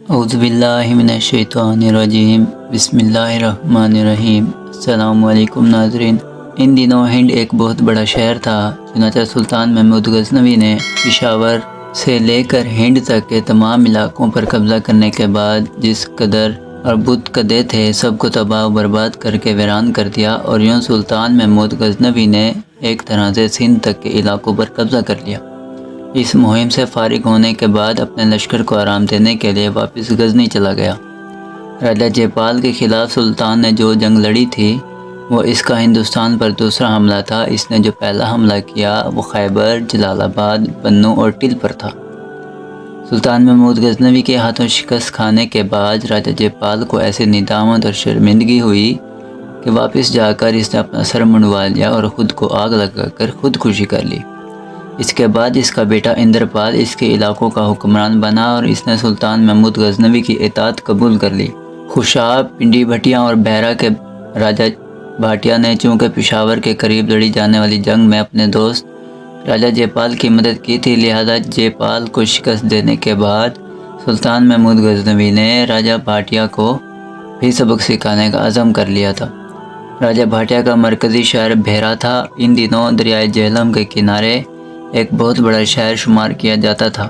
اعوذ باللہ من الشیطان الرجیم، بسم اللہ الرحمن الرحیم۔ السلام علیکم ناظرین۔ ان دنوں ہند ایک بہت بڑا شہر تھا، چنانچہ سلطان محمود غزنوی نے پشاور سے لے کر ہند تک کے تمام علاقوں پر قبضہ کرنے کے بعد جس قدر اور بت قدے تھے سب کو تباہ و برباد کر کے ویران کر دیا، اور یوں سلطان محمود غزنوی نے ایک طرح سے سندھ تک کے علاقوں پر قبضہ کر لیا۔ اس مہم سے فارغ ہونے کے بعد اپنے لشکر کو آرام دینے کے لیے واپس غزنی چلا گیا۔ راجہ جے پال کے خلاف سلطان نے جو جنگ لڑی تھی وہ اس کا ہندوستان پر دوسرا حملہ تھا۔ اس نے جو پہلا حملہ کیا وہ خیبر، جلال آباد، بنوں اور ٹل پر تھا۔ سلطان محمود غزنوی کے ہاتھوں شکست کھانے کے بعد راجہ جے پال کو ایسی ندامت اور شرمندگی ہوئی کہ واپس جا کر اس نے اپنا سر منڈوا لیا اور خود کو آگ لگا کر خودکشی کر لی۔ اس کے بعد اس کا بیٹا اندرپال اس کے علاقوں کا حکمران بنا اور اس نے سلطان محمود غزنوی کی اطاعت قبول کر لی۔ خوشاب، پنڈی بھٹیا اور بہرہ کے راجہ بھاٹیا نے چونکہ پشاور کے قریب لڑی جانے والی جنگ میں اپنے دوست راجہ جے پال کی مدد کی تھی، لہذا جے پال کو شکست دینے کے بعد سلطان محمود غزنوی نے راجہ بھاٹیا کو بھی سبق سکھانے کا عزم کر لیا تھا۔ راجہ بھاٹیا کا مرکزی شہر بہرہ تھا۔ ان دنوں دریائے جہلم کے کنارے ایک بہت بڑا شہر شمار کیا جاتا تھا۔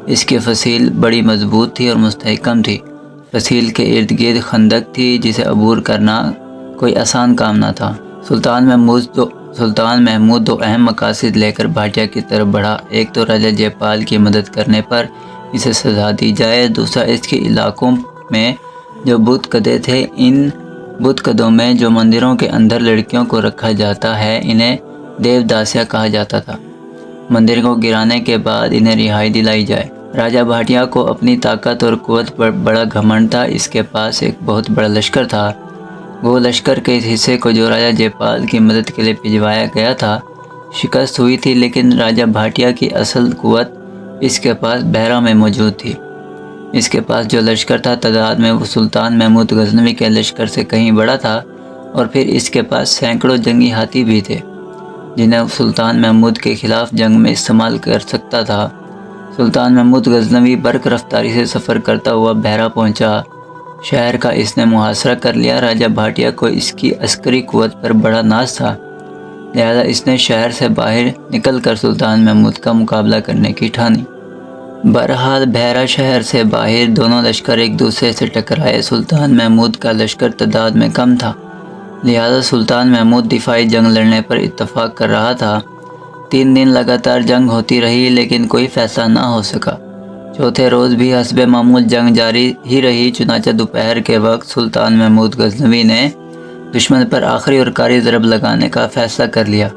اس کی فصیل بڑی مضبوط تھی اور مستحکم تھی۔ فصیل کے ارد گرد خندق تھی جسے عبور کرنا کوئی آسان کام نہ تھا۔ سلطان محمود دو اہم مقاصد لے کر بھاٹیا کی طرف بڑھا۔ ایک تو راجہ جے پال کی مدد کرنے پر اسے سزا دی جائے، دوسرا اس کے علاقوں میں جو بت قدے تھے، ان بت قدوں میں جو مندروں کے اندر لڑکیوں کو رکھا جاتا ہے انہیں دیو داسیہ کہا جاتا تھا، مندر کو گرانے کے بعد انہیں رہائی دلائی جائے۔ راجہ بھاٹیا کو اپنی طاقت اور قوت پر بڑا گھمنڈ تھا۔ اس کے پاس ایک بہت بڑا لشکر تھا۔ وہ لشکر کے اس حصے کو جو راجہ جے پال کی مدد کے لیے بھجوایا گیا تھا شکست ہوئی تھی، لیکن راجہ بھاٹیا کی اصل قوت اس کے پاس بہرہ میں موجود تھی۔ اس کے پاس جو لشکر تھا تعداد میں وہ سلطان محمود غزنوی کے لشکر سے کہیں بڑا تھا، اور پھر اس کے پاس سینکڑوں جنگی ہاتھی بھی تھے جنہیں سلطان محمود کے خلاف جنگ میں استعمال کر سکتا تھا۔ سلطان محمود غزنوی برق رفتاری سے سفر کرتا ہوا بہرہ پہنچا۔ شہر کا اس نے محاصرہ کر لیا۔ راجہ بھاٹیا کو اس کی عسکری قوت پر بڑا ناز تھا، لہذا اس نے شہر سے باہر نکل کر سلطان محمود کا مقابلہ کرنے کی ٹھانی۔ بہرحال بہرہ شہر سے باہر دونوں لشکر ایک دوسرے سے ٹکرائے۔ سلطان محمود کا لشکر تعداد میں کم تھا، لہذا سلطان محمود دفاعی جنگ لڑنے پر اتفاق کر رہا تھا۔ 3 دن لگاتار جنگ ہوتی رہی لیکن کوئی فیصلہ نہ ہو سکا۔ چوتھے روز بھی حسب معمول جنگ جاری ہی رہی۔ چنانچہ دوپہر کے وقت سلطان محمود غزنوی نے دشمن پر آخری اور کاری ضرب لگانے کا فیصلہ کر لیا۔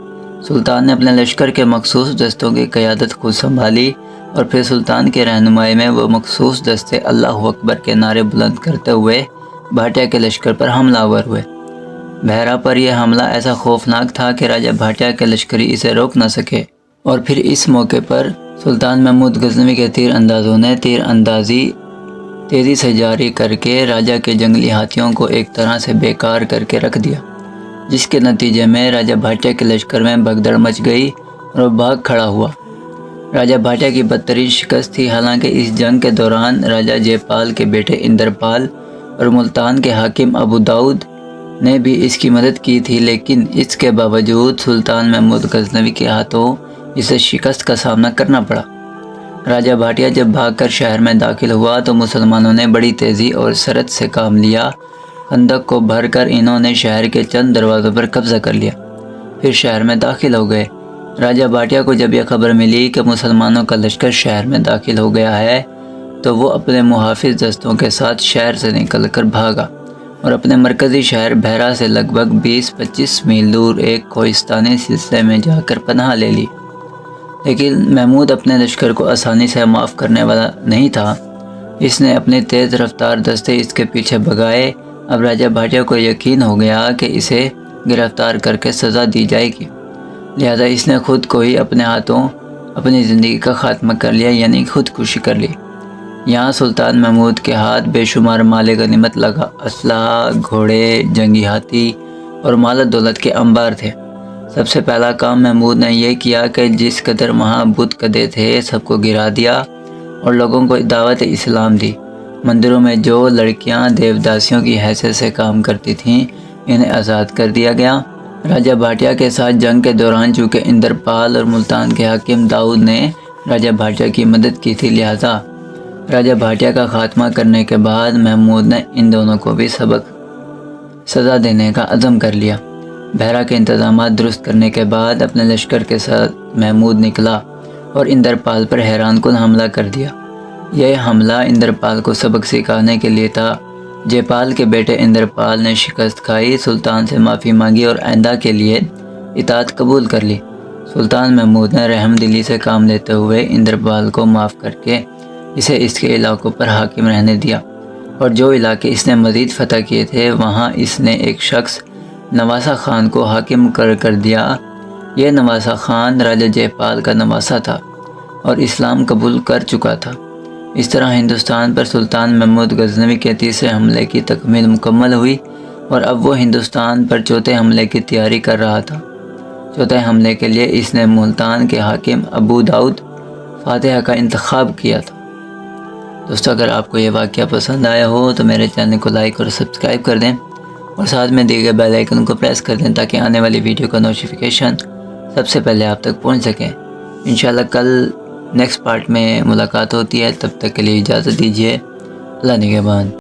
سلطان نے اپنے لشکر کے مخصوص دستوں کی قیادت خود سنبھالی، اور پھر سلطان کی رہنمائی میں وہ مخصوص دستے اللہ اکبر کے نعرے بلند کرتے ہوئے بھاٹیا کے لشکر پر حملہ آور ہوئے۔ بہرہ پر یہ حملہ ایسا خوفناک تھا کہ راجہ بھاٹیا کے لشکری اسے روک نہ سکے، اور پھر اس موقع پر سلطان محمود غزنوی کے تیر اندازوں نے تیر اندازی تیزی سے جاری کر کے راجہ کے جنگلی ہاتھیوں کو ایک طرح سے بیکار کر کے رکھ دیا، جس کے نتیجے میں راجہ بھاٹیا کے لشکر میں بھگدڑ مچ گئی اور وہ بھاگ کھڑا ہوا۔ راجہ بھاٹیا کی بدترین شکست تھی۔ حالانکہ اس جنگ کے دوران راجہ جے پال کے بیٹے اندرپال اور ملتان کے حاکم ابو داؤد نے بھی اس کی مدد کی تھی، لیکن اس کے باوجود سلطان محمود غزنوی کے ہاتھوں اسے شکست کا سامنا کرنا پڑا۔ راجہ بھاٹیا جب بھاگ کر شہر میں داخل ہوا تو مسلمانوں نے بڑی تیزی اور سرعت سے کام لیا۔ خندق کو بھر کر انہوں نے شہر کے چند دروازوں پر قبضہ کر لیا، پھر شہر میں داخل ہو گئے۔ راجہ بھاٹیا کو جب یہ خبر ملی کہ مسلمانوں کا لشکر شہر میں داخل ہو گیا ہے تو وہ اپنے محافظ دستوں کے ساتھ شہر سے نکل کر بھاگا اور اپنے مرکزی شہر بہرہ سے لگ بھگ 20-25 میل دور ایک کوہستانی سلسلے میں جا کر پناہ لے لی۔ لیکن محمود اپنے لشکر کو آسانی سے معاف کرنے والا نہیں تھا۔ اس نے اپنے تیز رفتار دستے اس کے پیچھے بھگائے۔ اب راجہ بھاٹیا کو یقین ہو گیا کہ اسے گرفتار کر کے سزا دی جائے گی، لہذا اس نے خود کو ہی اپنے ہاتھوں اپنی زندگی کا خاتمہ کر لیا، یعنی خودکشی کر لی۔ یہاں سلطان محمود کے ہاتھ بے شمار مال غنیمت لگا، اسلحہ، گھوڑے، جنگی ہاتھی اور مال و دولت کے انبار تھے۔ سب سے پہلا کام محمود نے یہ کیا کہ جس قدر وہاں بت قدے تھے سب کو گرا دیا اور لوگوں کو دعوت اسلام دی، مندروں میں جو لڑکیاں دیوداسیوں کی حیثیت سے کام کرتی تھیں انہیں آزاد کر دیا گیا۔ راجہ بھاٹیا کے ساتھ جنگ کے دوران چونکہ اندرپال اور ملتان کے حاکم داؤد نے راجہ بھاٹیا کی مدد کی تھی، لہٰذا راجہ بھاٹیا کا خاتمہ کرنے کے بعد محمود نے ان دونوں کو بھی سبق سزا دینے کا عزم کر لیا۔ بحیرہ کے انتظامات درست کرنے کے بعد اپنے لشکر کے ساتھ محمود نکلا اور اندرپال پر حیران کن حملہ کر دیا۔ یہ حملہ اندرپال کو سبق سکھانے کے لیے تھا۔ جے پال کے بیٹے اندرپال نے شکست کھائی، سلطان سے معافی مانگی اور آئندہ کے لیے اطاعت قبول کر لی۔ سلطان محمود نے رحم دلی سے کام لیتے ہوئے اندرپال کو معاف کر کے اسے اس کے علاقوں پر حاکم رہنے دیا، اور جو علاقے اس نے مزید فتح کیے تھے وہاں اس نے ایک شخص نواسہ خان کو حاکم کر دیا۔ یہ نواسہ خان راجہ جے پال کا نواسہ تھا اور اسلام قبول کر چکا تھا۔ اس طرح ہندوستان پر سلطان محمود غزنوی کے تیسرے حملے کی تکمیل مکمل ہوئی، اور اب وہ ہندوستان پر چوتھے حملے کی تیاری کر رہا تھا۔ چوتھے حملے کے لیے اس نے ملتان کے حاکم ابو داؤد فاتح کا انتخاب کیا تھا۔ دوستو، اگر آپ کو یہ واقعہ پسند آیا ہو تو میرے چینل کو لائک اور سبسکرائب کر دیں، اور ساتھ میں دیے گئے بیل آئیکن کو پریس کر دیں تاکہ آنے والی ویڈیو کا نوٹیفیکیشن سب سے پہلے آپ تک پہنچ سکیں۔ انشاءاللہ کل نیکسٹ پارٹ میں ملاقات ہوتی ہے، تب تک کے لیے اجازت دیجیے۔ اللہ نگہبان۔